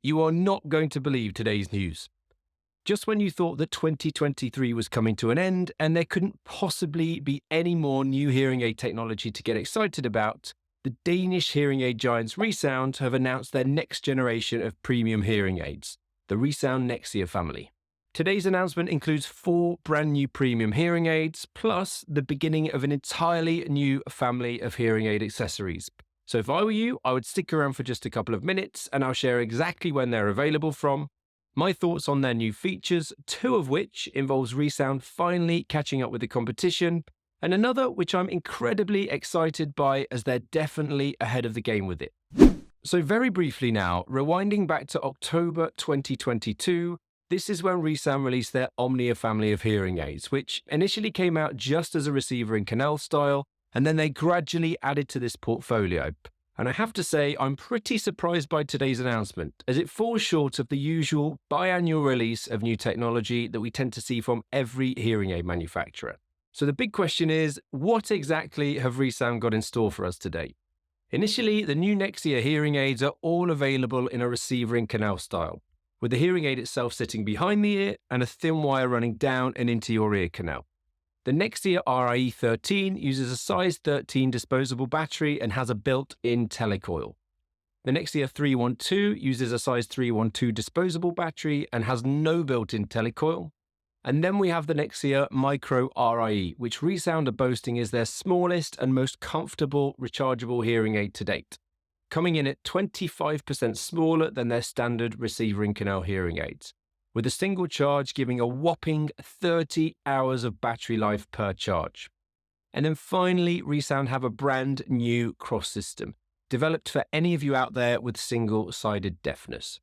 You are not going to believe today's news. Just when you thought that 2023 was coming to an end and there couldn't possibly be any more new hearing aid technology to get excited about, the Danish hearing aid giants Resound have announced their next generation of premium hearing aids, the Resound Nexia family. Today's announcement includes 4 brand new premium hearing aids, plus the beginning of an entirely new family of hearing aid accessories. So if I were you, I would stick around for just a couple of minutes and I'll share exactly when they're available from, my thoughts on their new features, 2 of which involves Resound finally catching up with the competition, and another which I'm incredibly excited by as they're definitely ahead of the game with it. So very briefly now, rewinding back to October 2022, this is when Resound released their Omnia family of hearing aids, which initially came out just as a receiver in canal style, and then they gradually added to this portfolio. And I have to say, I'm pretty surprised by today's announcement, as it falls short of the usual biannual release of new technology that we tend to see from every hearing aid manufacturer. So the big question is, what exactly have Resound got in store for us today? Initially, the new Nexia hearing aids are all available in a receiver in canal style, with the hearing aid itself sitting behind the ear and a thin wire running down and into your ear canal. The Nexia RIE13 uses a size 13 disposable battery and has a built-in telecoil. The Nexia 312 uses a size 312 disposable battery and has no built-in telecoil. And then we have the Nexia Micro RIE, which Resound are boasting is their smallest and most comfortable rechargeable hearing aid to date, coming in at 25% smaller than their standard receiver in canal hearing aids, with a single charge giving a whopping 30 hours of battery life per charge. And then finally, Resound have a brand new CROS system, developed for any of you out there with single-sided deafness.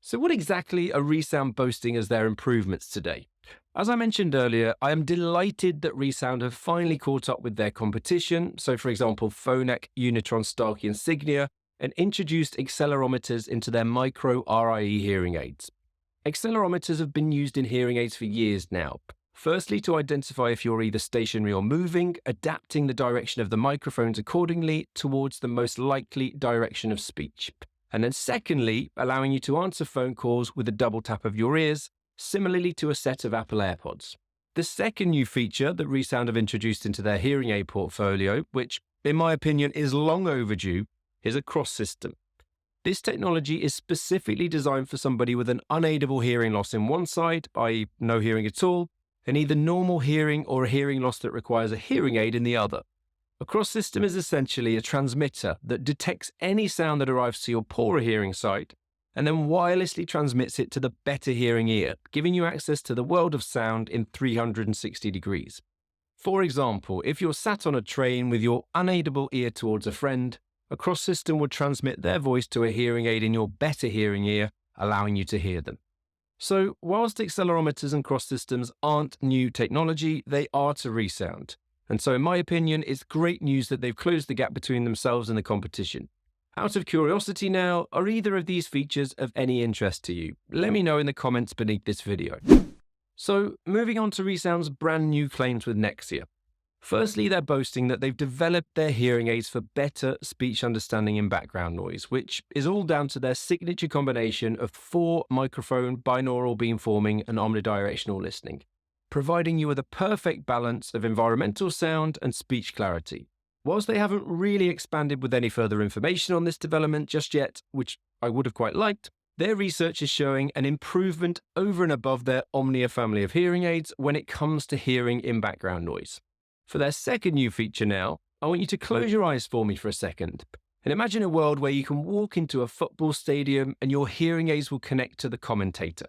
So what exactly are Resound boasting as their improvements today? As I mentioned earlier, I am delighted that Resound have finally caught up with their competition, so for example Phonak, Unitron, Starkey and Signia, and introduced accelerometers into their Micro RIE hearing aids. Accelerometers have been used in hearing aids for years now. Firstly, to identify if you're either stationary or moving, adapting the direction of the microphones accordingly towards the most likely direction of speech. And then secondly, allowing you to answer phone calls with a double tap of your ears, similarly to a set of Apple AirPods. The second new feature that Resound have introduced into their hearing aid portfolio, which in my opinion is long overdue, is a CROS system. This technology is specifically designed for somebody with an unaidable hearing loss in one side, i.e. no hearing at all, and either normal hearing or a hearing loss that requires a hearing aid in the other. A CROS system is essentially a transmitter that detects any sound that arrives to your poorer hearing side and then wirelessly transmits it to the better hearing ear, giving you access to the world of sound in 360 degrees. For example, if you're sat on a train with your unaidable ear towards a friend, a CROS system would transmit their voice to a hearing aid in your better hearing ear, allowing you to hear them. So, whilst accelerometers and CROS systems aren't new technology, they are to Resound. And so, in my opinion, it's great news that they've closed the gap between themselves and the competition. Out of curiosity now, are either of these features of any interest to you? Let me know in the comments beneath this video. So, moving on to Resound's brand new claims with Nexia. Firstly, they're boasting that they've developed their hearing aids for better speech understanding in background noise, which is all down to their signature combination of 4 microphone binaural beamforming and omnidirectional listening, providing you with a perfect balance of environmental sound and speech clarity. Whilst they haven't really expanded with any further information on this development just yet, which I would have quite liked, their research is showing an improvement over and above their Omnia family of hearing aids when it comes to hearing in background noise. For their second new feature now, I want you to close your eyes for me for a second and imagine a world where you can walk into a football stadium and your hearing aids will connect to the commentator.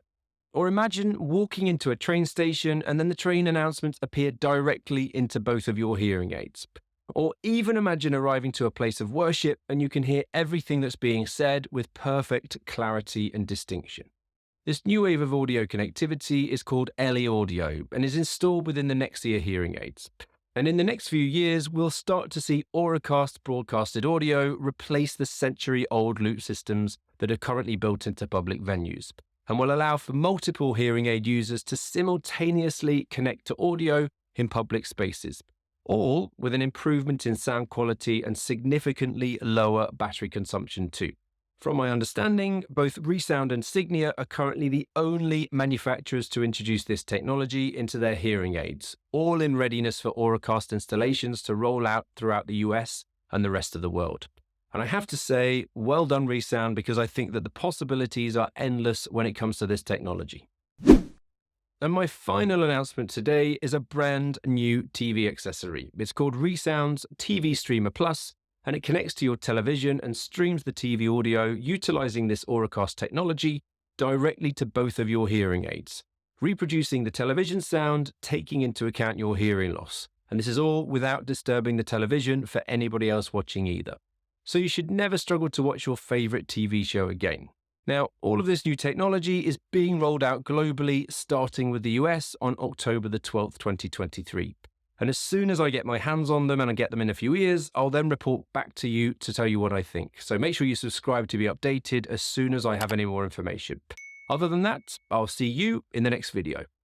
Or imagine walking into a train station and then the train announcements appear directly into both of your hearing aids. Or even imagine arriving to a place of worship and you can hear everything that's being said with perfect clarity and distinction. This new wave of audio connectivity is called LE Audio and is installed within the Nexia hearing aids. And in the next few years, we'll start to see Auracast broadcasted audio replace the century-old loop systems that are currently built into public venues, and will allow for multiple hearing aid users to simultaneously connect to audio in public spaces, all with an improvement in sound quality and significantly lower battery consumption too. From my understanding, both Resound and Signia are currently the only manufacturers to introduce this technology into their hearing aids, all in readiness for Auracast installations to roll out throughout the US and the rest of the world. And I have to say, well done Resound, because I think that the possibilities are endless when it comes to this technology. And my final announcement today is a brand new TV accessory. It's called Resound's TV Streamer Plus, and it connects to your television and streams the TV audio utilizing this Auracast technology directly to both of your hearing aids, reproducing the television sound, taking into account your hearing loss. And this is all without disturbing the television for anybody else watching either. So you should never struggle to watch your favorite TV show again. Now, all of this new technology is being rolled out globally, starting with the US on October the 12th, 2023. And as soon as I get my hands on them and I get them in a few years, I'll then report back to you to tell you what I think. So make sure you subscribe to be updated as soon as I have any more information. Other than that, I'll see you in the next video.